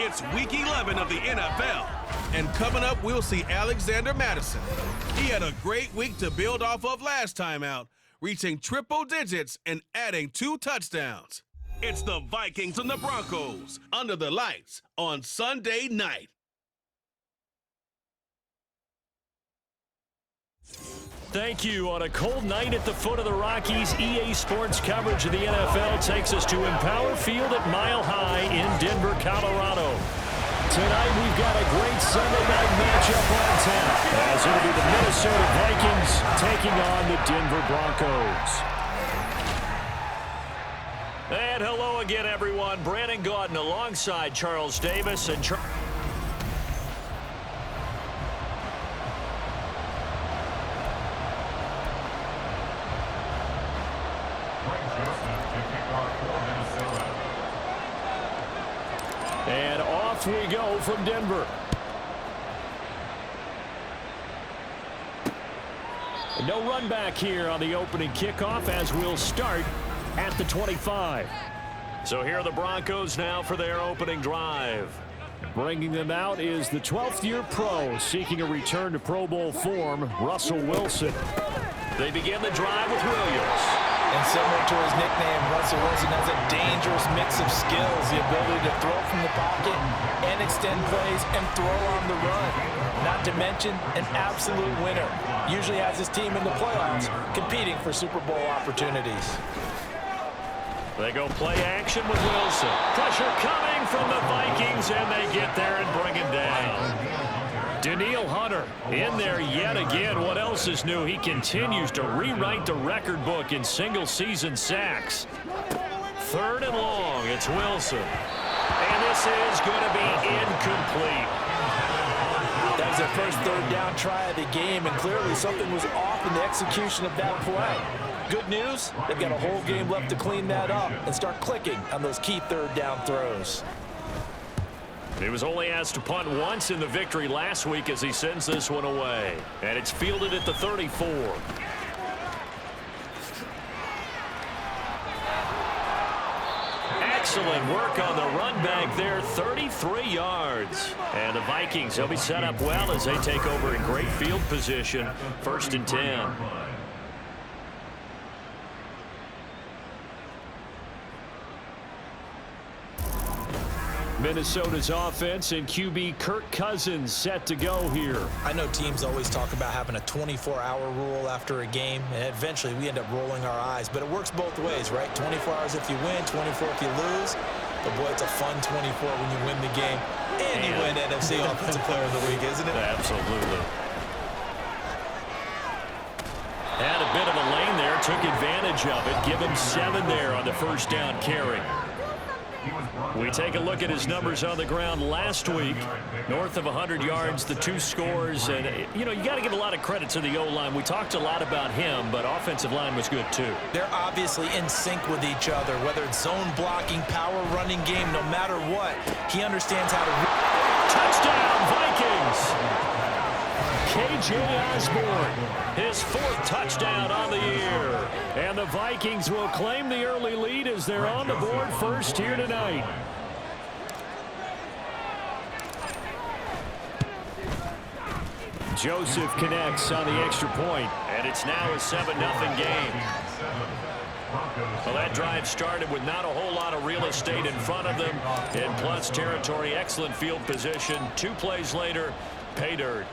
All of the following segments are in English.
It's Week 11 of the NFL. And coming up, we'll see Alexander Madison. He had a great week to build off of last time out, reaching triple digits and adding 2 touchdowns. It's the Vikings and the Broncos under the lights on Sunday night. Thank you. On a cold night at the foot of the Rockies, EA Sports coverage of the NFL takes us to Empower Field at Mile High in Denver, Colorado. Tonight we've got a great Sunday night matchup on tap, as it'll be the Minnesota Vikings taking on the Denver Broncos. And hello again, everyone. Brandon Gaudin alongside Charles Davis and And off we go from Denver. No run back here on the opening kickoff as we'll start at the 25. So here are the Broncos now for their opening drive. Bringing them out is the 12th-year pro seeking a return to Pro Bowl form, Russell Wilson. They begin the drive with Williams. And similar to his nickname, Russell Wilson has a dangerous mix of skills, the ability to throw from the pocket and extend plays and throw on the run. Not to mention an absolute winner. Usually has his team in the playoffs competing for Super Bowl opportunities. They go play action with Wilson. Pressure coming from the Vikings, and they get there and bring him down. Danielle Hunter in there yet again. What else is new? He continues to rewrite the record book in single-season sacks. 3rd and long. It's Wilson. And this is going to be incomplete. That was their first 3rd down try of the game, and clearly something was off in the execution of that play. Good news, they've got a whole game left to clean that up and start clicking on those key 3rd down throws. He was only asked to punt once in the victory last week as he sends this one away. And it's fielded at the 34. Excellent work on the run back there, 33 yards. And the Vikings, they'll be set up well as they take over in great field position, 1st and 10. Minnesota's offense and QB Kirk Cousins set to go here. I know teams always talk about having a 24-hour rule after a game, and eventually we end up rolling our eyes. But it works both ways, right? 24 hours if you win, 24 if you lose. But, boy, it's a fun 24 when you win the game. And you win NFC Offensive Player of the Week, isn't it? Absolutely. Had a bit of a lane there, took advantage of it. Give him 7 there on the 1st down carry. We take a look at his numbers on the ground last week. North of 100 yards, the 2 scores. And, you know, you got to give a lot of credit to the O-line. We talked a lot about him, but offensive line was good, too. They're obviously in sync with each other, whether it's zone blocking, power running game, no matter what. He understands how to... Touchdown, Vikings! KJ Osborne, his 4th touchdown on the year. And the Vikings will claim the early lead as they're on the board first here tonight. Joseph connects on the extra point, and it's now a 7-0 game. Well, that drive started with not a whole lot of real estate in front of them. In plus territory, excellent field position. 2 plays later, pay dirt.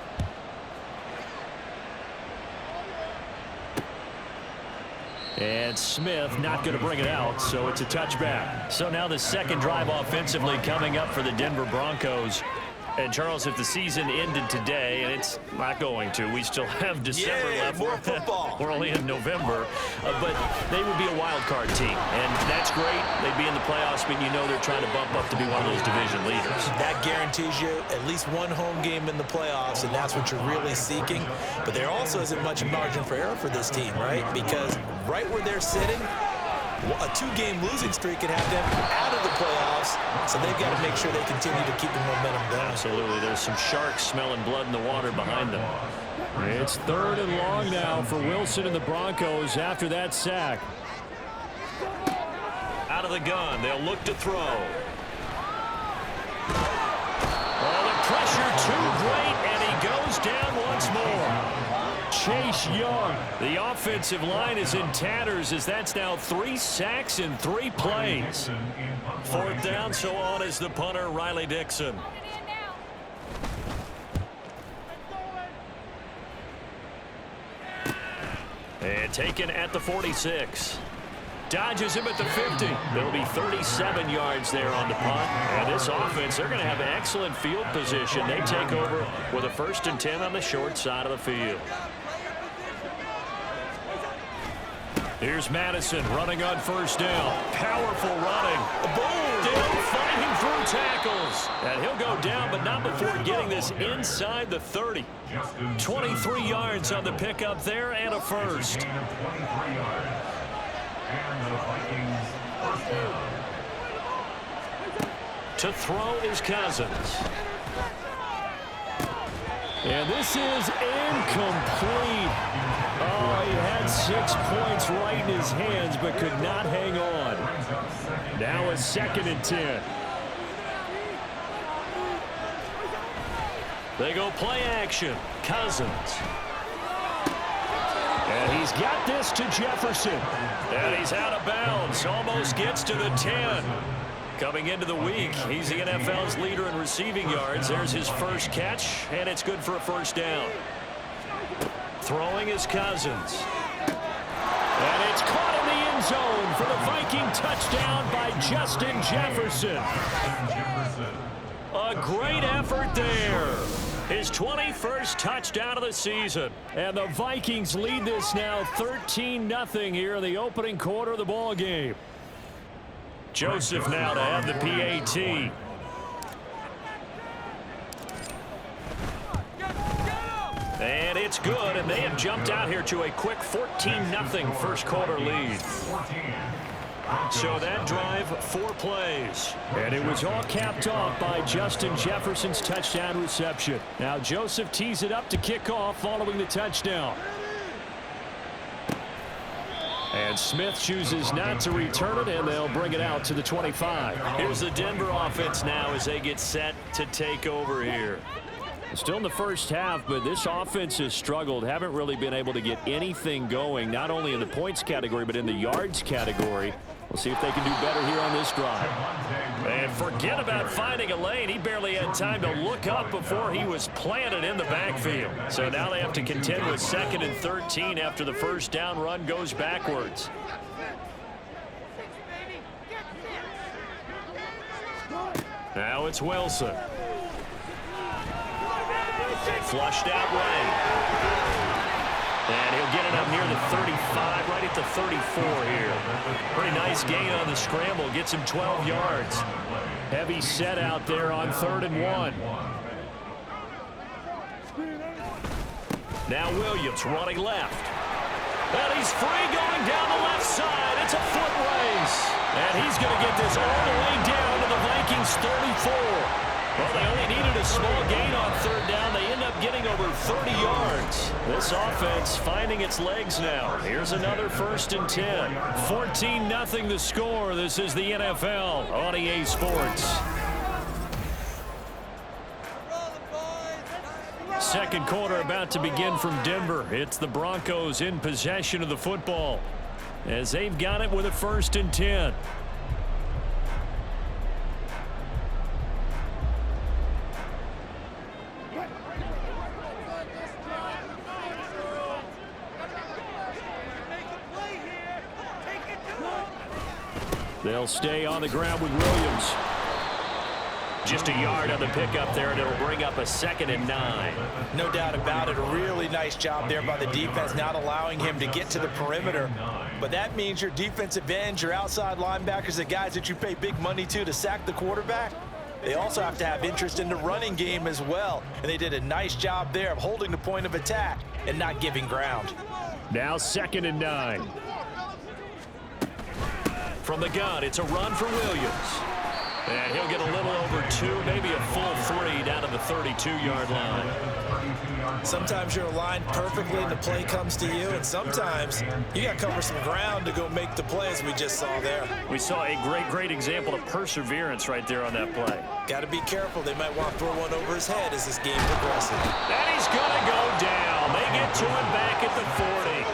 And Smith not going to bring it out, so it's a touchback. So now the 2nd drive offensively coming up for the Denver Broncos. And, Charles, if the season ended today, and it's not going to, we still have December left. More football. We're only in November. But they would be a wild card team, and that's great. They'd be in the playoffs, but you know they're trying to bump up to be one of those division leaders. That guarantees you at least one home game in the playoffs, and that's what you're really seeking. But there also isn't much margin for error for this team, right? Because right where they're sitting, a 2-game losing streak could have them out of the playoffs, so they've got to make sure they continue to keep the momentum going. Absolutely. There's some sharks smelling blood in the water behind them. It's 3rd and long now for Wilson and the Broncos after that sack. Out of the gun. They'll look to throw. pressure too great, and he goes down once more. Chase Young. The offensive line is in tatters as that's now 3 sacks in 3 plays. 4th down, so on is the punter, Riley Dixon. And taken at the 46. Dodges him at the 50. There'll be 37 yards there on the punt. And this offense, they're going to have excellent field position. They take over with a 1st and 10 on the short side of the field. Here's Madison running on 1st down. Powerful running. Boom! Still fighting through tackles. And he'll go down, but not before getting this inside the 30. 23 yards on the pickup there and a 1st. To throw is Cousins. And this is incomplete. Oh, he had 6 points right in his hands, but could not hang on. Now a 2nd and 10. They go play action. Cousins. And he's got this to Jefferson. And he's out of bounds. Almost gets to the 10. Coming into the week, he's the NFL's leader in receiving yards. There's his 1st catch, and it's good for a 1st down. Throwing is Cousins. And it's caught in the end zone for the Viking touchdown by Justin Jefferson. A great effort there. His 21st touchdown of the season. And the Vikings lead this now 13-0 here in the opening quarter of the ball game. Joseph now to have the PAT. And it's good, and they have jumped out here to a quick 14-0 first quarter lead. So that drive, 4 plays. And it was all capped off by Justin Jefferson's touchdown reception. Now Joseph tees it up to kick off following the touchdown. And Smith chooses not to return it, and they'll bring it out to the 25. Here's the Denver offense now as they get set to take over here. Still in the first half, but this offense has struggled. Haven't really been able to get anything going, not only in the points category, but in the yards category. We'll see if they can do better here on this drive. And forget about finding a lane. He barely had time to look up before he was planted in the backfield. So now they have to contend with 2nd and 13 after the 1st down run goes backwards. Now it's Wilson. Flushed out right. And he'll get it up near the 35, right at the 34 here. Pretty nice gain on the scramble. Gets him 12 yards. Heavy set out there on 3rd and 1. Now Williams running left. And he's free going down the left side. It's a foot race. And he's going to get this all the way down to the Vikings 34. Well, they only needed a small gain on 3rd down. They end up getting over 30 yards. This offense finding its legs now. Here's another 1st and 10. 14-0 the score. This is the NFL on EA Sports. Second quarter about to begin from Denver. It's the Broncos in possession of the football as they've got it with a 1st and 10. They'll stay on the ground with Williams. Just a yard on the pickup there, and it'll bring up a 2nd and 9. No doubt about it. A really nice job there by the defense, not allowing him to get to the perimeter. But that means your defensive ends, your outside linebackers, the guys that you pay big money to sack the quarterback, they also have to have interest in the running game as well. And they did a nice job there of holding the point of attack and not giving ground. Now 2nd and 9. From the gun, it's a run for Williams. And he'll get a little over 2, maybe a full 3 down to the 32-yard line. Sometimes you're aligned perfectly and the play comes to you, and sometimes you got to cover some ground to go make the play, as we just saw there. We saw a great example of perseverance right there on that play. Got to be careful. They might want to throw one over his head as this game progresses. And he's going to go down. They get to him back at the 40.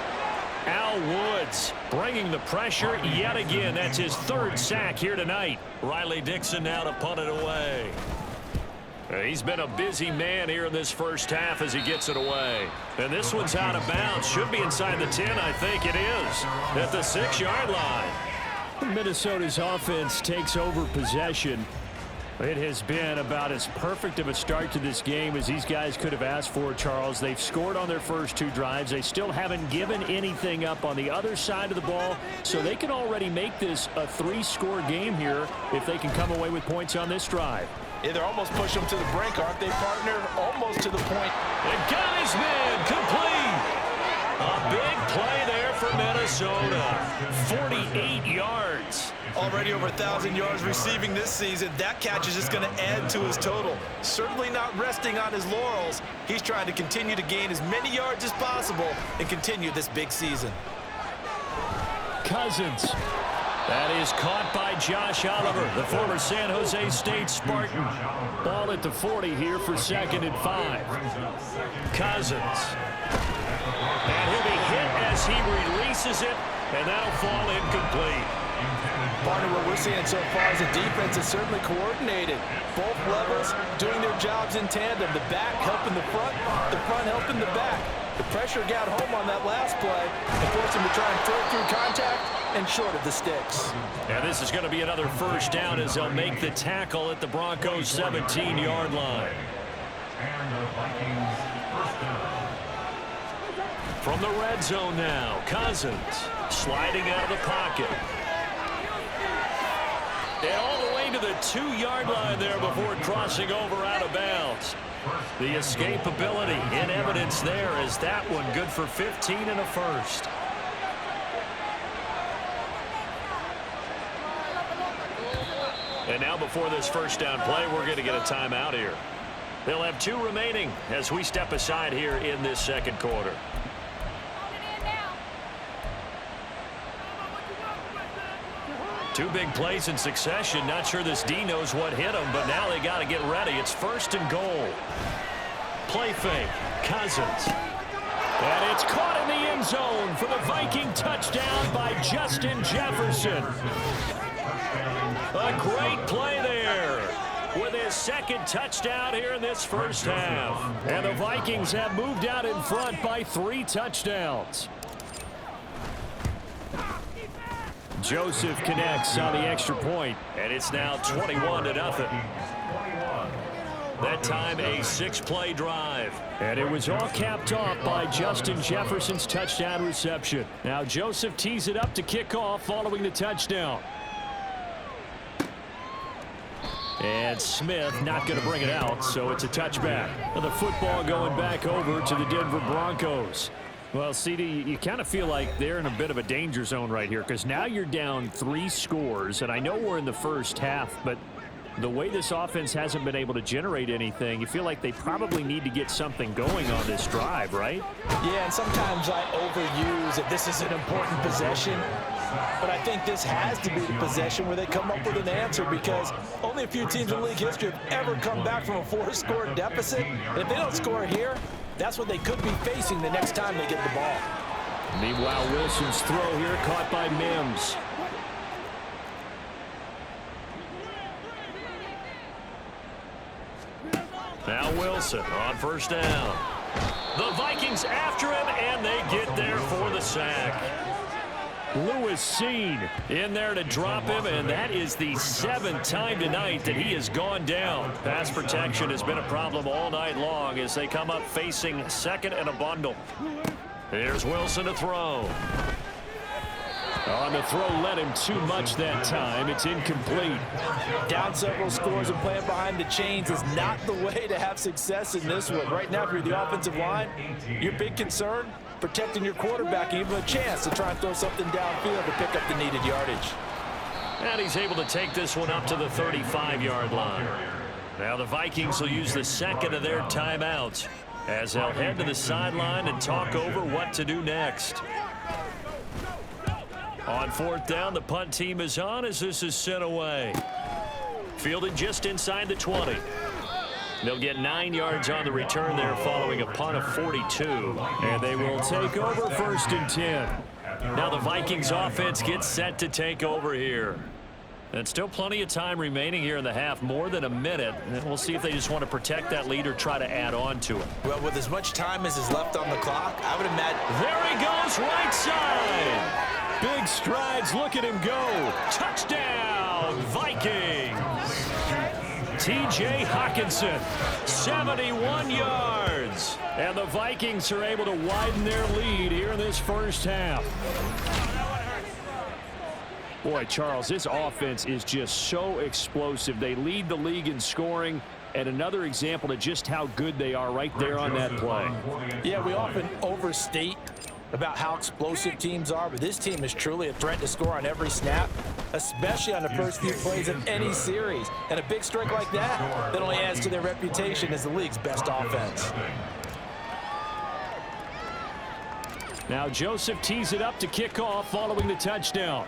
Al Woods bringing the pressure yet again. That's his third sack here tonight. Riley Dixon now to punt it away. He's been a busy man here in this first half as he gets it away. And this one's out of bounds. Should be inside the 10, I think it is, at the 6-yard line. Minnesota's offense takes over possession. It has been about as perfect of a start to this game as these guys could have asked for, Charles. They've scored on their first 2 drives. They still haven't given anything up on the other side of the ball, so they can already make this a 3-score game here if they can come away with points on this drive. Yeah, they're almost pushing them to the brink, aren't they, partner? Almost to the point. And got his man complete. A big play there for Minnesota. 48 yards. Already over 1,000 yards receiving this season. That catch is just going to add to his total. Certainly not resting on his laurels. He's trying to continue to gain as many yards as possible and continue this big season. Cousins. That is caught by Josh Oliver, the former San Jose State Spartan. Ball at the 40 here for 2nd and 5. Cousins. And he'll be hit as he releases it, and that'll fall incomplete. Partner, what we're seeing so far is the defense is certainly coordinated. Both levels doing their jobs in tandem. The back helping the front helping the back. The pressure got home on that last play and forced him to try and throw through contact and short of the sticks. And this is going to be another first down as they'll make the tackle at the Broncos' 17-yard line. From the red zone now, Cousins sliding out of the pocket. And all the way to the 2-yard line there before crossing over out of bounds. The escapability in evidence there as that one good for 15 and a first. And now before this first down play, we're going to get a timeout here. They'll have 2 remaining as we step aside here in this second quarter. Two big plays in succession. Not sure this D knows what hit him, but now they got to get ready. It's 1st and goal. Play fake. Cousins. And it's caught in the end zone for the Viking touchdown by Justin Jefferson. A great play there with his 2nd touchdown here in this first half. And the Vikings have moved out in front by 3 touchdowns. Joseph connects on the extra point. And it's now 21-0. That time a 6-play drive. And it was all capped off by Justin Jefferson's touchdown reception. Now Joseph tees it up to kick off following the touchdown. And Smith not going to bring it out, so it's a touchback. The football going back over to the Denver Broncos. Well, CD, you kind of feel like they're in a bit of a danger zone right here because now you're down 3 scores, and I know we're in the first half, but the way this offense hasn't been able to generate anything, you feel like they probably need to get something going on this drive, right? Yeah, and sometimes I overuse that this is an important possession, but I think this has to be the possession where they come up with an answer because only a few teams in league history have ever come back from a 4-score deficit. And if they don't score here, that's what they could be facing the next time they get the ball. Meanwhile, Wilson's throw here caught by Mims. Now Wilson on first down. The Vikings after him, and they get there for the sack. Lewis Seen in there to drop him, and that is the 7th time tonight that he has gone down. Pass protection has been a problem all night long as they come up facing 2nd and a bundle. Here's Wilson to throw. On the throw, led him too much that time. It's incomplete. Down several scores and playing behind the chains is not the way to have success in this one. Right now, if you're the offensive line, your big concern, protecting your quarterback and give him a chance to try and throw something downfield to pick up the needed yardage. And he's able to take this one up to the 35-yard line. Now the Vikings will use the 2nd of their timeouts. as they'll head to the sideline and talk over what to do next. On fourth down, the punt team is on as this is sent away. Fielded just inside the 20. They'll get 9 yards on the return there following a punt of 42. And they will take over 1st and 10. Now the Vikings offense gets set to take over here. And still plenty of time remaining here in the half, more than a minute. And we'll see if they just want to protect that lead or try to add on to it. Well, with as much time as is left on the clock, I would imagine. There he goes, right side. Big strides. Look at him go. Touchdown, Vikings. T.J. Hawkinson, 71 yards. And the Vikings are able to widen their lead here in this first half. Boy, Charles, this offense is just so explosive. They lead the league in scoring, and another example of just how good they are right there on that play. Yeah, we often overstate about how explosive teams are, but this team is truly a threat to score on every snap, especially on the first few plays of any series. And a big strike like that only adds to their reputation as the league's best offense. Now Joseph tees it up to kick off following the touchdown.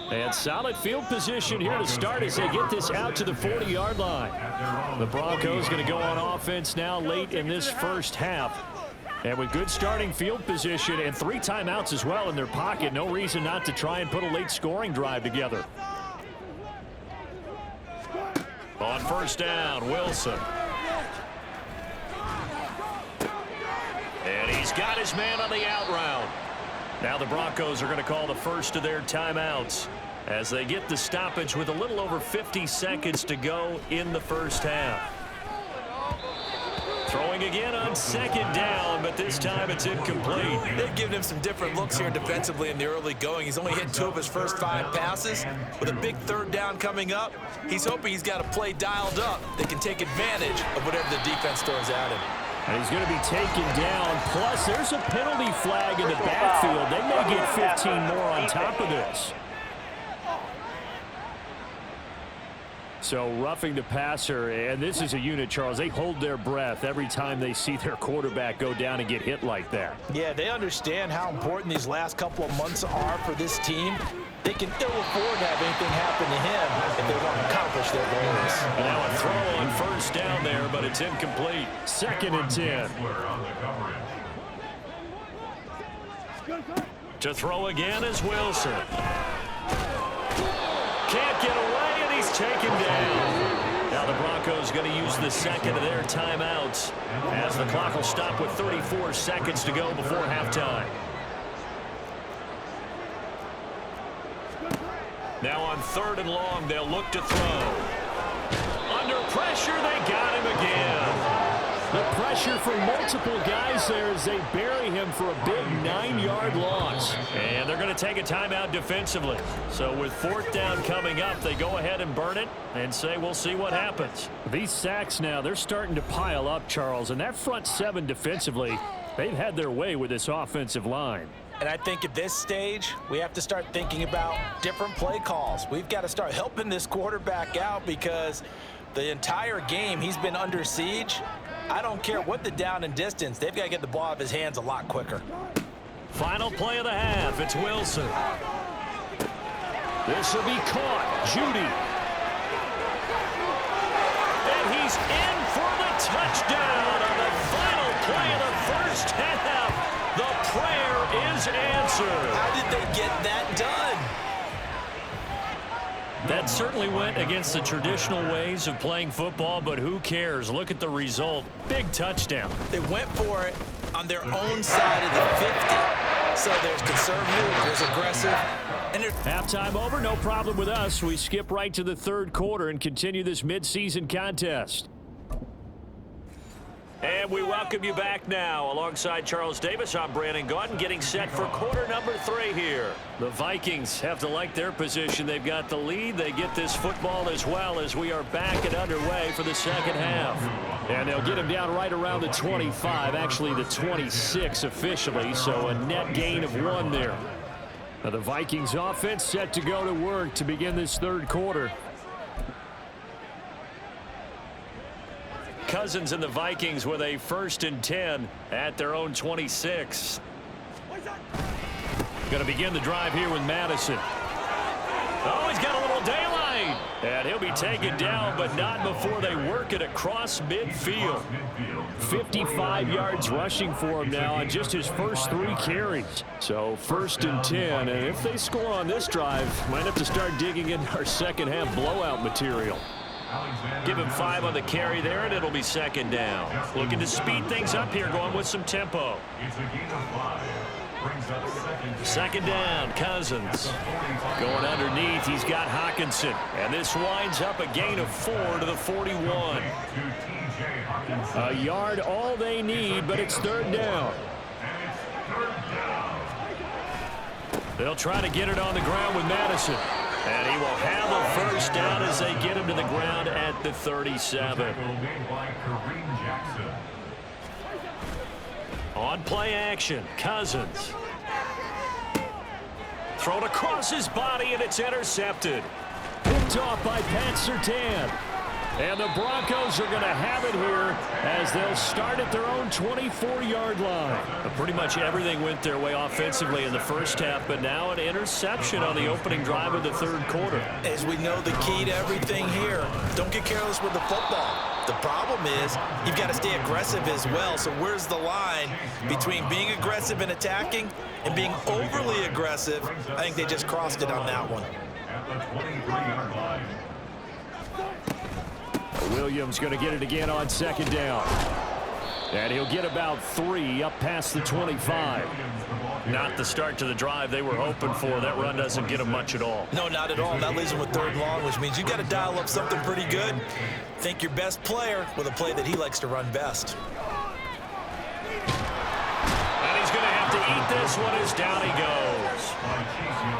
And solid field position here to start as they get this out to the 40-yard line. The Broncos going to go on offense now late in this first half. And with good starting field position and 3 timeouts as well in their pocket, no reason not to try and put a late scoring drive together. On first down, Wilson. And he's got his man on the out route. Now the Broncos are going to call the first of their timeouts as they get the stoppage with a little over 50 seconds to go in the first half. Throwing again on second down, but this time it's incomplete. They've given him some different looks here defensively in the early going. He's only hit 2 of his first 5 passes. With a big third down coming up, he's hoping he's got a play dialed up that can take advantage of whatever the defense throws at him. And he's going to be taken down. Plus, there's a penalty flag in the backfield. They may get 15 more on top of this. So roughing the passer, and this is a unit, Charles. They hold their breath every time they see their quarterback go down and get hit like that. Yeah, they understand how important these last couple of months are for this team. They can ill afford to have anything happen to him if they want to accomplish their goals. And now a throw on first down there, but it's incomplete. 2nd and 10. To throw again is Wilson. Can't get away, and he's taken down. Now the Broncos going to use the second of their timeouts as the clock will stop with 34 seconds to go before halftime. Now on 3rd and long, they'll look to throw. Under pressure, they got him again. The pressure from multiple guys there as they bury him for a big 9-yard loss. And they're going to take a timeout defensively. So with 4th down coming up, they go ahead and burn it and say we'll see what happens. These sacks now, they're starting to pile up, Charles. And that front 7 defensively, they've had their way with this offensive line. And I think at this stage, we have to start thinking about different play calls. We've got to start helping this quarterback out because the entire game he's been under siege. I don't care what the down and distance. They've got to get the ball out of his hands a lot quicker. Final play of the half. It's Wilson. This will be caught. Judy. And he's in for the touchdown on the final play of the first half. The prayer is answered. How did they get that done? That certainly went against the traditional ways of playing football, but who cares? Look at the result. Big touchdown. They went for it on their own side of the 50. So there's conservative, there's aggressive. And halftime over, no problem with us. We skip right to the 3rd quarter and continue this midseason contest. And we welcome you back now. Alongside Charles Davis, I'm Brandon Gaudin, getting set for quarter number 3 here. The Vikings have to like their position. They've got the lead. They get this football as well as we are back and underway for the second half. And they'll get him down right around the 25, actually the 26 officially, so a net gain of 1 there. Now the Vikings offense set to go to work to begin this 3rd quarter. Cousins and the Vikings with a 1st and 10 at their own 26. Going to begin the drive here with Madison. Oh, he's got a little daylight. And he'll be taken down, but not before they work it across midfield. 55 yards rushing for him now on just his first 3 carries. So 1st and 10. And if they score on this drive, might have to start digging in our second half blowout material. Give him 5 on the carry there, and it'll be 2nd down. Looking to speed things up here, going with some tempo. 2nd down, Cousins. Going underneath, he's got Hawkinson. And this winds up a gain of 4 to the 41. A yard all they need, but it's 3rd down. They'll try to get it on the ground with Madison. And he will have a 1st down as they get him to the ground at the 37. On play action, Cousins. Thrown across his body, and it's intercepted. Picked off by Pat Surtain. And the Broncos are going to have it here as they'll start at their own 24-yard line. Pretty much everything went their way offensively in the first half, but now an interception on the opening drive of the 3rd quarter. As we know, the key to everything here, don't get careless with the football. The problem is you've got to stay aggressive as well. So where's the line between being aggressive and attacking and being overly aggressive? I think they just crossed it on that one. Williams going to get it again on 2nd down. And he'll get about 3 up past the 25. Not the start to the drive they were hoping for. That run doesn't get them much at all. No, not at all. That leaves them with 3rd and long, which means you've got to dial up something pretty good. Think your best player with a play that he likes to run best. And he's going to have to eat this one as down he goes.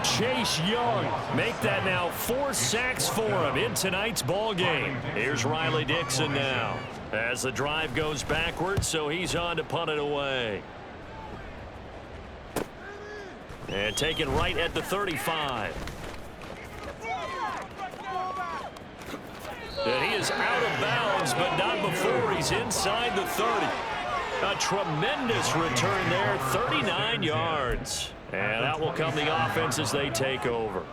Chase Young. Make that now 4 sacks for him in tonight's ball game. Here's Riley Dixon now as the drive goes backwards, so he's on to punt it away. And taken right at the 35. And he is out of bounds, but not before he's inside the 30. A tremendous return there, 39 yards. And out will come the offense as they take over.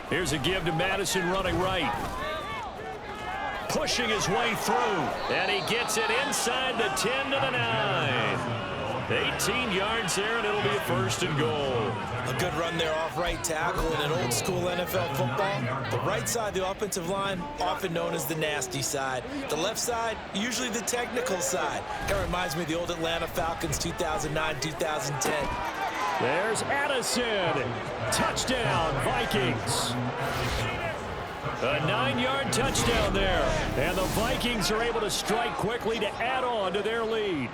Here's a give to Madison running right. Pushing his way through. And he gets it inside the 10 to the 9. 18 yards there, and it'll be a 1st and goal. A good run there off right tackle in an old school NFL football. The right side of the offensive line, often known as the nasty side. The left side, usually the technical side. Kind of reminds me of the old Atlanta Falcons 2009-2010. There's Addison. Touchdown, Vikings. A 9-yard touchdown there. And the Vikings are able to strike quickly to add on to their lead.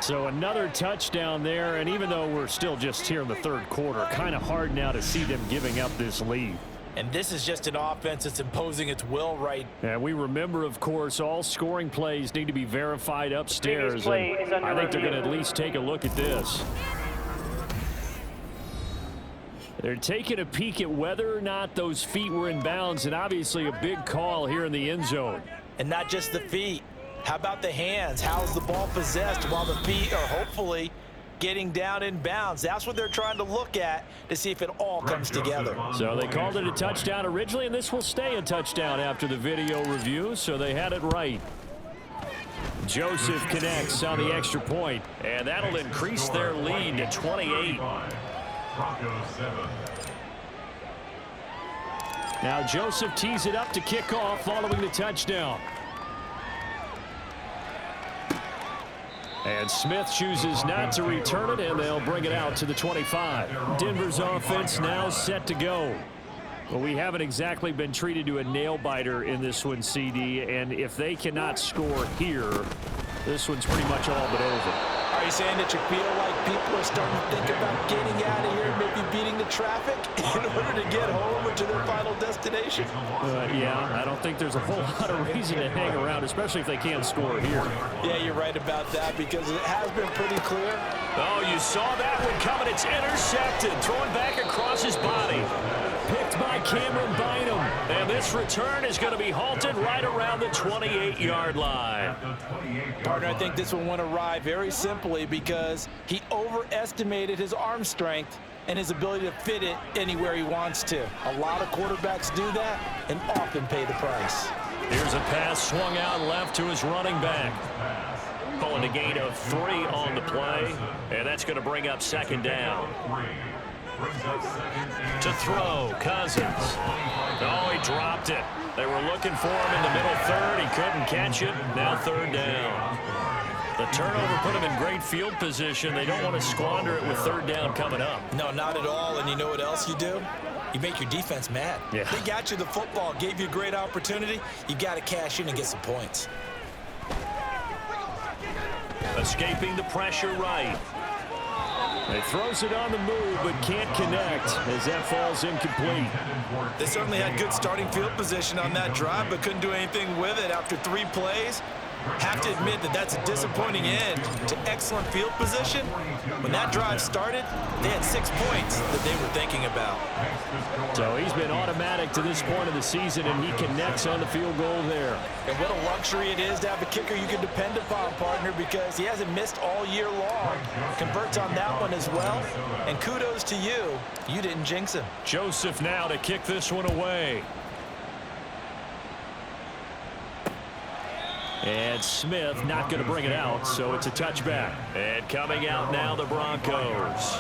So another touchdown there, and even though we're still just here in the 3rd quarter, kind of hard now to see them giving up this lead. And this is just an offense that's imposing its will right. And we remember, of course, all scoring plays need to be verified upstairs. And I think they're going to at least take a look at this. They're taking a peek at whether or not those feet were in bounds, and obviously a big call here in the end zone. And not just the feet. How about the hands? How's the ball possessed while the feet are hopefully getting down in bounds? That's what they're trying to look at to see if it all comes together. So they called it a touchdown originally, and this will stay a touchdown after the video review, so they had it right. Joseph connects on the extra point, and that'll increase their lead to 28. Now Joseph tees it up to kick off following the touchdown. And Smith chooses not to return it, and they'll bring it out to the 25. Denver's offense now set to go. Well, we haven't exactly been treated to a nail-biter in this one, CD, and if they cannot score here, this one's pretty much all but over. Are you saying that you feel like people are starting to think about getting out of here, maybe beating the traffic in order to get home or to their final destination? Yeah, I don't think there's a whole lot of reason to hang around, especially if they can't score here. Yeah, you're right about that because it has been pretty clear. Oh, you saw that one coming. It's intercepted. Thrown back across his body. Picked blocked by Cameron Bynum. And this return is going to be halted right around the 28-yard line. Partner, I think this one went awry very simply because he overestimated his arm strength and his ability to fit it anywhere he wants to. A lot of quarterbacks do that and often pay the price. Here's a pass swung out left to his running back. Pulling a gain of 3 on the play, and that's going to bring up second down. To throw, Cousins. Oh, he dropped it. They were looking for him in the middle third. He couldn't catch it. Now third down. The turnover put him in great field position. They don't want to squander it with third down coming up. No, not at all. And you know what else you do? You make your defense mad. Yeah. They got you the football, gave you a great opportunity. You got to cash in and get some points. Escaping the pressure right. He throws it on the move, but can't connect as that falls incomplete. They certainly had good starting field position on that drive, but couldn't do anything with it after 3 plays. Have to admit that that's a disappointing end to excellent field position. When that drive started, they had 6 points that they were thinking about. So he's been automatic to this point of the season, and he connects on the field goal there. And what a luxury it is to have a kicker you can depend upon, partner, because he hasn't missed all year long. Converts on that one as well. And kudos to you. You didn't jinx him. Joseph now to kick this one away. And Smith not going to bring it out, so it's a touchback. And coming out now, the Broncos.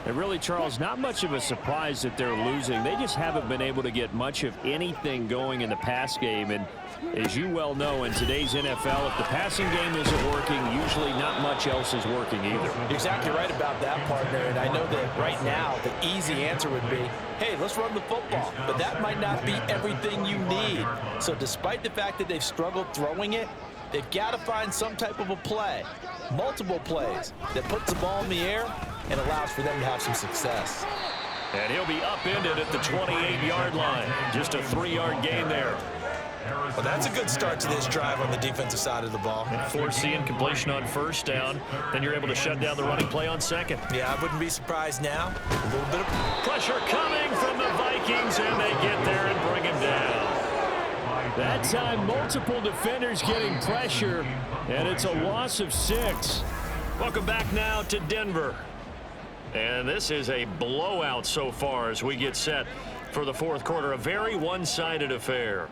And really, Charles, not much of a surprise that they're losing. They just haven't been able to get much of anything going in the pass game. And as you well know, in today's NFL, if the passing game isn't working, usually not much else is working either. You're exactly right about that, partner. And I know that right now the easy answer would be, hey, let's run the football. But that might not be everything you need. So despite the fact that they've struggled throwing it, they've got to find some type of a play, multiple plays, that puts the ball in the air and allows for them to have some success. And he'll be upended at the 28-yard line. Just a 3-yard gain there. Well, that's a good start to this drive on the defensive side of the ball. Force the incompletion on first down. Then you're able to shut down the running play on second. Yeah, I wouldn't be surprised now. A little bit of Pressure coming from the Vikings, and they get there and bring him down. That time, multiple defenders getting pressure, and it's a loss of 6. Welcome back now to Denver. And this is a blowout so far as we get set for the fourth quarter. A very one-sided affair.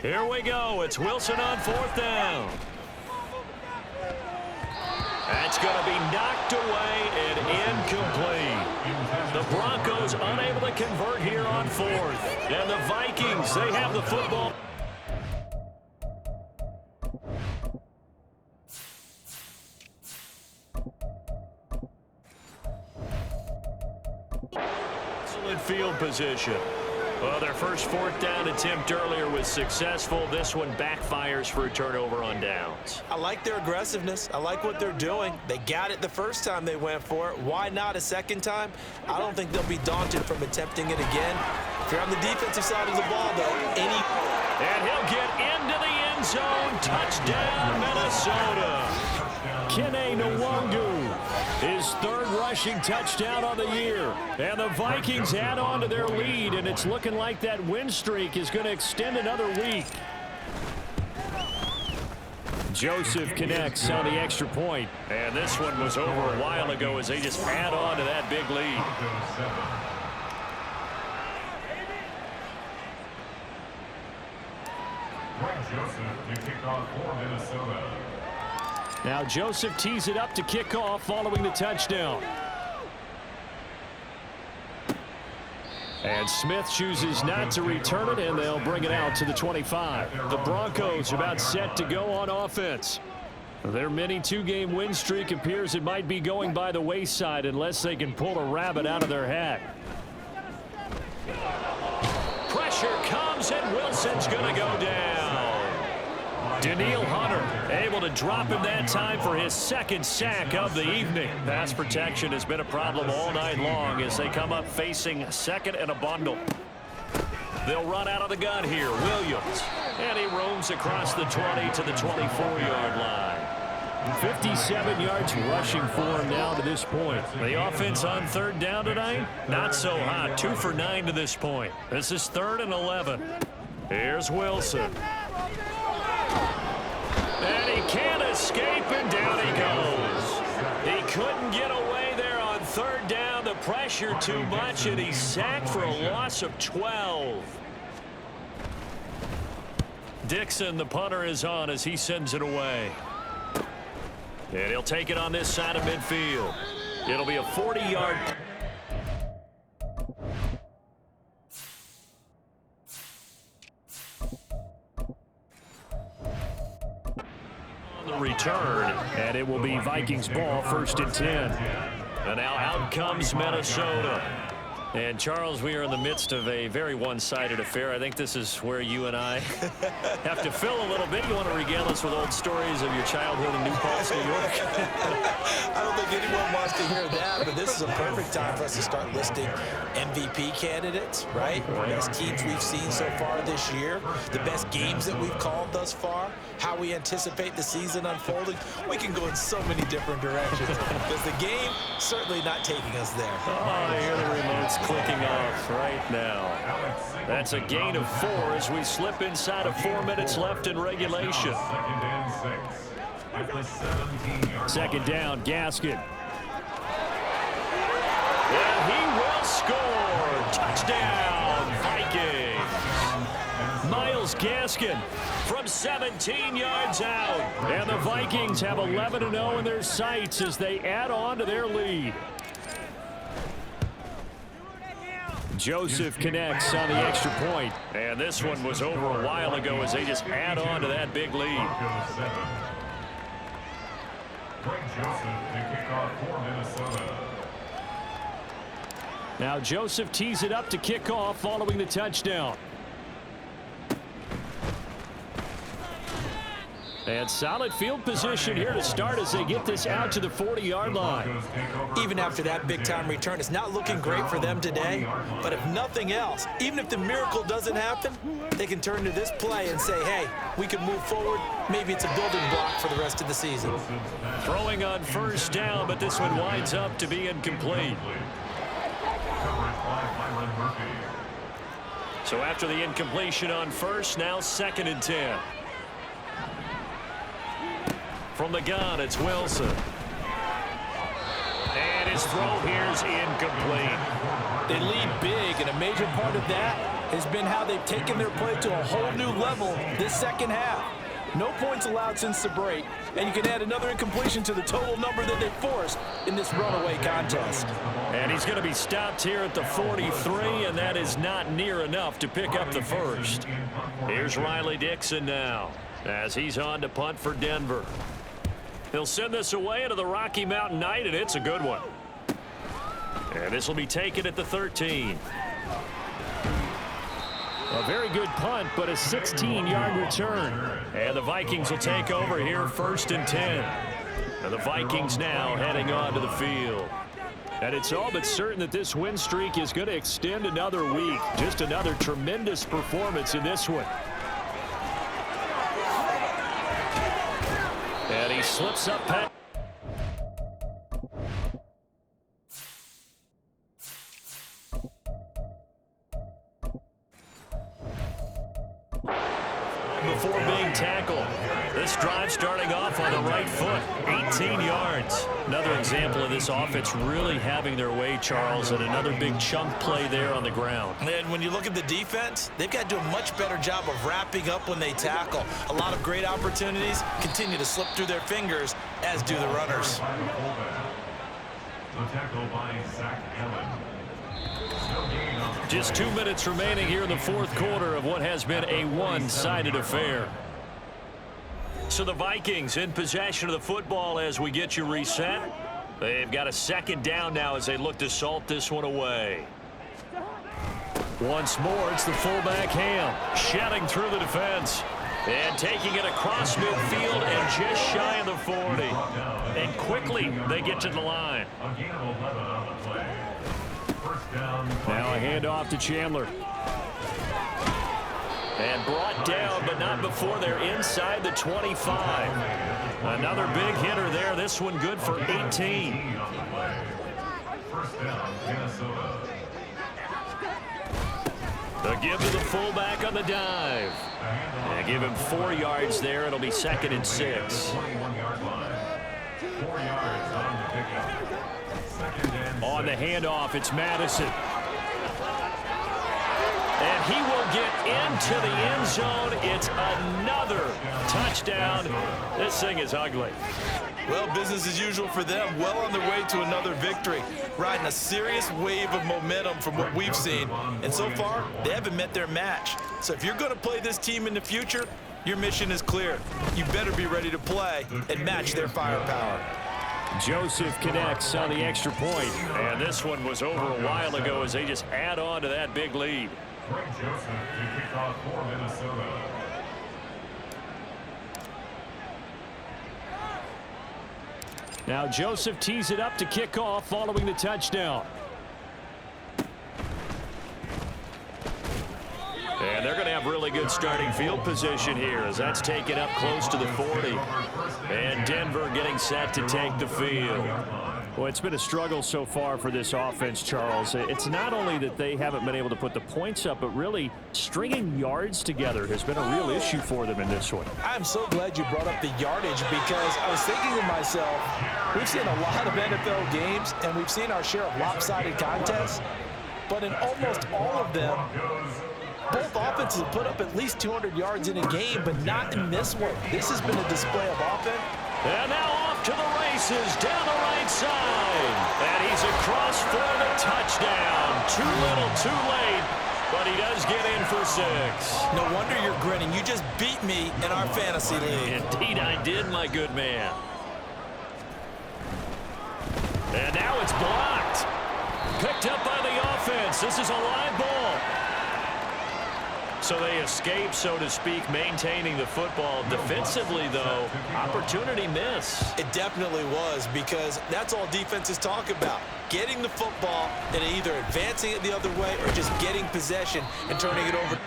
Here we go. It's Wilson on fourth down. That's going to be knocked away and incomplete. The Broncos unable to convert here on fourth. And the Vikings, they have the football. Excellent field position. Well, their first fourth down attempt earlier was successful. This one backfires for a turnover on downs. I like their aggressiveness. I like what they're doing. They got it the first time they went for it. Why not a second time? I don't think they'll be daunted from attempting it again. If you're on the defensive side of the ball, though, And he'll get into the end zone. Touchdown, Minnesota. Kene Nwangu, his third rushing touchdown on the year. And the Vikings add on to their lead, and it's looking like that win streak is going to extend another week. Joseph connects on the extra point. And this one was over a while ago as they just add on to that big lead. Now Joseph tees it up to kick off following the touchdown. And Smith chooses not to return it, and they'll bring it out to the 25. The Broncos about set to go on offense. Their mini 2-game win streak appears it might be going by the wayside unless they can pull a rabbit out of their hat. Pressure comes, and Wilson's going to go down. Daniil Hunter able to drop him that time for his second sack of the evening. Pass protection has been a problem all night long as they come up facing second and a bundle. They'll run out of the gun here. Williams. And he roams across the 20 to the 24-yard line. 57 yards rushing for him now to this point. The offense on third down tonight, not so hot. 2 for 9 to this point. This is 3rd and 11. Here's Wilson. And he can't escape, and down he goes. He couldn't get away there on third down. The pressure too much, and he's sacked for a loss of 12. Dixon, the punter, is on as he sends it away. And he'll take it on this side of midfield. It'll be a 40-yard. On the return, and it will be Vikings ball, 1st and 10. And now out comes Minnesota. And, Charles, we are in the midst of a very one-sided affair. I think this is where you and I have to fill a little bit. You want to regale us with old stories of your childhood in New Paltz, New York? I don't think anyone wants to hear that, but this is a perfect time for us to start listing MVP candidates, right? The best teams we've seen so far this year, the best games that we've called thus far, how we anticipate the season unfolding. We can go in so many different directions because the game certainly not taking us there. Oh, I hear the remote's clicking off right now. That's a gain of 4 as we slip inside of 4 minutes left in regulation. 2nd down, Gaskin. And he will score. Touchdown, Vikings. Myles Gaskin from 17 yards out. And the Vikings have 11-0 in their sights as they add on to their lead. Joseph connects on the extra point. And this one was over a while ago as they just add on to that big lead. Now Joseph tees it up to kick off following the touchdown. And solid field position here to start as they get this out to the 40-yard line. Even after that big-time return, it's not looking great for them today. But if nothing else, even if the miracle doesn't happen, they can turn to this play and say, hey, we can move forward. Maybe it's a building block for the rest of the season. Throwing on 1st down, but this one winds up to be incomplete. So after the incompletion on 1st, now 2nd and 10. From the gun, it's Wilson. And his throw here's incomplete. They lead big, and a major part of that has been how they've taken their play to a whole new level this second half. No points allowed since the break, and you can add another incompletion to the total number that they forced in this runaway contest. And he's going to be stopped here at the 43, and that is not near enough to pick up the 1st. Here's Riley Dixon now as he's on to punt for Denver. He'll send this away into the Rocky Mountain Night, and it's a good one. And this will be taken at the 13. A very good punt, but a 16-yard return. And the Vikings will take over here, 1st and 10. And the Vikings now heading onto the field. And it's all but certain that this win streak is going to extend another week. Just another tremendous performance in this one. And he slips up past. Before being tackled. This drive starting off on the right foot. 18 yards. Another example of this offense really having their way, Charles, and another big chunk play there on the ground. And when you look at the defense, they've got to do a much better job of wrapping up when they tackle. A lot of great opportunities continue to slip through their fingers, as do the runners. Just 2 minutes remaining here in the 4th quarter of what has been a one-sided affair. So the Vikings in possession of the football as we get you reset. They've got a 2nd down now as they look to salt this one away. Once more, it's the fullback Hahn shedding through the defense and taking it across midfield and just shy of the 40. And quickly they get to the line. Now a handoff to Chandler. And brought down, but not before they're inside the 25. Another big hitter there. This one good for 18. The give to the fullback on the dive. And give him 4 yards there. It'll be 2nd and 6. On the handoff, it's Madison. And he will get into the end zone. It's another touchdown. This thing is ugly. Well, business as usual for them. Well on their way to another victory. Riding a serious wave of momentum from what we've seen. And so far, they haven't met their match. So if you're going to play this team in the future, your mission is clear. You better be ready to play and match their firepower. Joseph connects on the extra point. And this one was over a while ago as they just add on to that big lead. Greg Joseph to kick off for Minnesota. Now Joseph tees it up to kick off following the touchdown. And they're going to have really good starting field position here as that's taken up close to the 40. And Denver getting set to take the field. Well, it's been a struggle so far for this offense, Charles. It's not only that they haven't been able to put the points up, but really stringing yards together has been a real issue for them in this one. I'm so glad you brought up the yardage because I was thinking to myself, we've seen a lot of NFL games and we've seen our share of lopsided contests, but in almost all of them, both offenses have put up at least 200 yards in a game, but not in this one. This has been a display of offense. And now off to the races down the right side. And he's across for the touchdown. Too little, too late, but he does get in for 6. No wonder you're grinning. You just beat me in our fantasy league. Indeed I did, my good man. And now it's blocked. Picked up by the offense. This is a live ball. So they escape, so to speak, maintaining the football. Defensively, though, opportunity miss. It definitely was because that's all defenses talk about. Getting the football and either advancing it the other way or just getting possession and turning it over.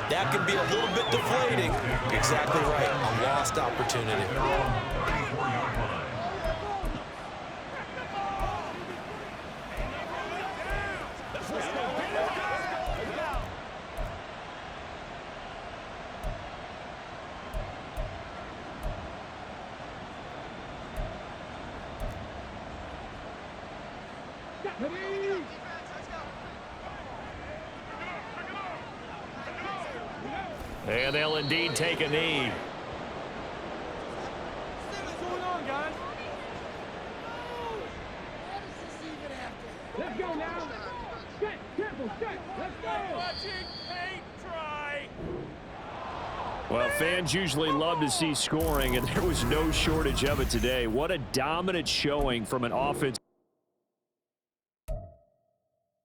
That can be a little bit deflating. Exactly right. A lost opportunity. And they'll indeed take a knee. What's going on, guys? Let's go now. Set, careful, set. Let's go. Watching, paint, try. Well, fans usually love to see scoring, and there was no shortage of it today. What a dominant showing from an offense.